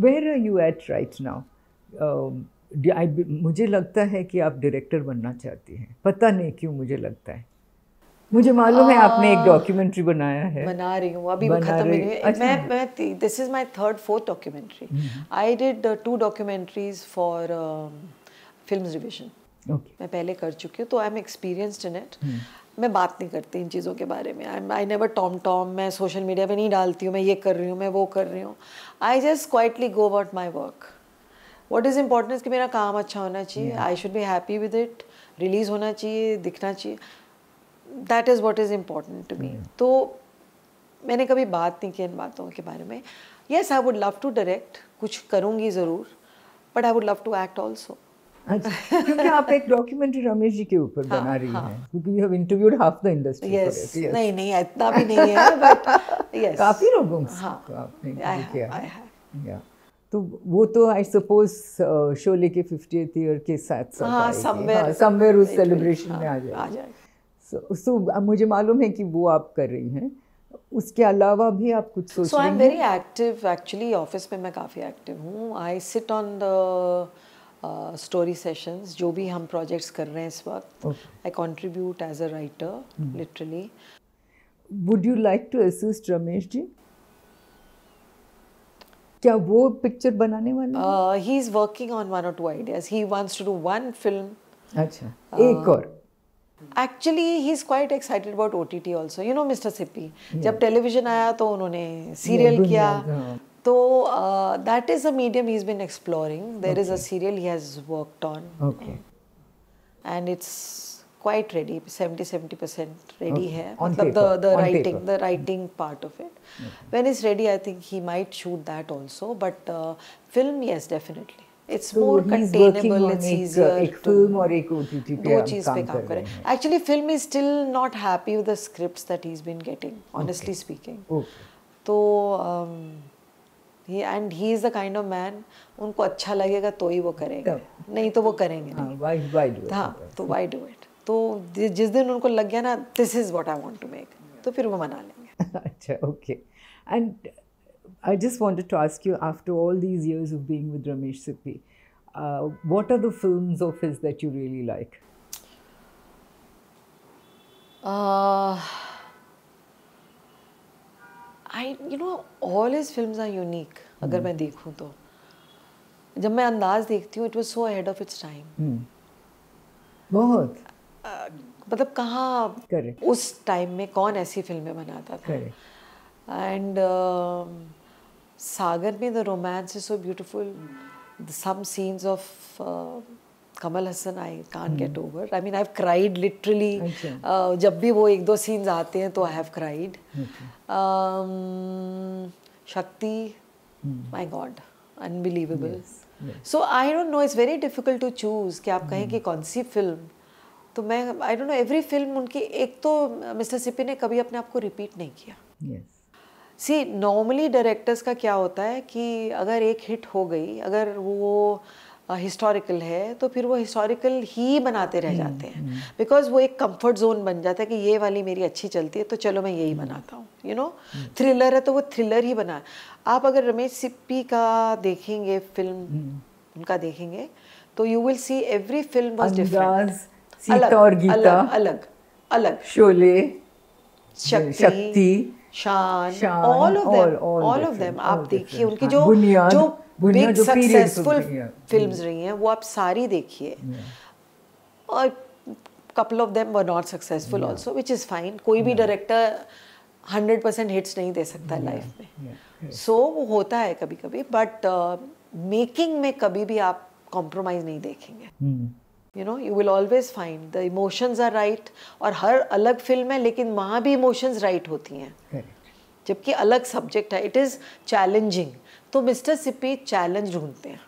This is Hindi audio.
Where are you at right now? मुझे लगता है कि आप डायरेक्टर बनना चाहती हैं, पता नहीं क्यों मुझे लगता है। मुझे मालूम है आपने एक डॉक्यूमेंट्री बनाया है। बना रही हूँ, अभी खत्म नहीं है। अच्छा। मैं this is my third fourth documentary. I did 2 documentaries for films division. मैं पहले कर चुकी हूँ, तो I am experienced in it. मैं बात नहीं करती इन चीज़ों के बारे में। आई नेवर टॉम मैं सोशल मीडिया पे नहीं डालती हूँ मैं ये कर रही हूँ, मैं वो कर रही हूँ। I just quietly go about my work. What is important कि मेरा काम अच्छा होना चाहिए, I should be happy with it, release होना चाहिए, दिखना चाहिए। That is what is important to me. तो मैंने कभी बात नहीं की इन बातों के बारे में। Yes, I would love to direct, कुछ करूँगी ज़रूर, but I would love to act also. अच्छा, क्योंकि आप एक डॉक्यूमेंट्री रमेश जी के ऊपर बना रही हैं, क्योंकि you have interviewed half the industry. Yes, नहीं इतना भी नहीं है, बट यस काफ़ी लोगों को आपने किया है। तो वो तो आई सपोज शोले के 50th ईयर के साथ समवेयर उस सेलिब्रेशन में आ जाएगी। सो मुझे मालूम है कि वो आप कर रही हैं। उसके अलावा भी आप कुछ सोच रही हैं? I am very active actually. Office में मैं काफ़ी एक्टिव हूँ। I sit on the story sessions, जो भी हम प्रोजेक्ट्स कर रहे हैं इस वक्त। I contribute as a writer literally. Would you like to assist Ramesh ji? क्या वो पिक्चर बनाने वाले? He is working on 1 or 2 ideas. He wants to do 1 film. अच्छा, एक और। Actually, he's quite excited about OTT also. You know, Mr. Sippy. जब टेलीविजन आया तो उन्होंने सीरियल किया। तो that is a medium he's been exploring. There is a serial he has worked on. Okay. And it's quite ready. 70% ready है। मतलब the writing part of it. When it's ready, I think he might shoot that also. But film, yes, definitely. It's more containable. It's easier. एक फिल्म और एक OTT पे दो चीज़ पे काम करें। Actually, film is still not happy with the scripts that he's been getting. Honestly speaking. तो he is the kind of man, उनको अच्छा लगेगा तो ही वो करेंगे, नहीं तो वो करेंगे नहीं। Why do it? हाँ, तो why do it? तो जिस दिन उनको लग गया ना, this is what I want to make, तो फिर वो मना लेंगे। अच्छा, okay. And I just wanted to ask you, after all these years of being with Ramesh Sippy, what are the films of his that you really like? All his films are unique. अगर मैं देखूँ तो, जब मैं अंदाज देखती हूँ, it was so ahead of its time. बहुत मतलब कहाँ उस टाइम में कौन ऐसी फिल्में बनाता था। एंड सागर में the romance is so beautiful. Some scenes of Kamal Haasan I can't get over. I mean I have cried literally. जब भी वो 1-2 सीन्स आते हैं तो I have cried. Shakti, my god, unbelievable. So I don't know, it's very difficult to choose कि आप कहें कि कौन सी फिल्म। तो मैं I don't know, every film उनकी, एक तो मिस्टर सिप्पी ने कभी अपने आप को रिपीट नहीं किया। सी नॉर्मली डायरेक्टर्स का क्या होता है कि अगर एक हिट हो गई, अगर वो हिस्टोरिकल है तो फिर वो हिस्टोरिकल ही बनाते रह जाते हैं, बिकॉज वो एक कंफर्ट जोन बन जाता है कि ये वाली मेरी अच्छी चलती है तो चलो मैं यही बनाता हूँ। यू नो, थ्रिलर है तो वो थ्रिलर ही बना। आप अगर रमेश सिप्पी का देखेंगे फिल्म, उनका देखेंगे तो you will see every film was different. Sita और गीता अलग अलग, शोले, शक्ति, शान, all of them आप देखिए। उनकी जो बिग सक्सेसफुल फिल्म्स रही हैं वो आप सारी देखिए। और couple of them were not successful also, which is fine. कोई भी डायरेक्टर 100% हिट्स नहीं दे सकता लाइफ में। सो वो होता है कभी कभी, बट मेकिंग में कभी भी आप कॉम्प्रोमाइज नहीं देखेंगे। You know, you will always find the emotions are right. और हर अलग फिल्म है लेकिन वहाँ भी emotions right होती हैं, जबकि अलग सब्जेक्ट है। It is challenging. तो मिस्टर सिप्पी चैलेंज ढूंढते हैं।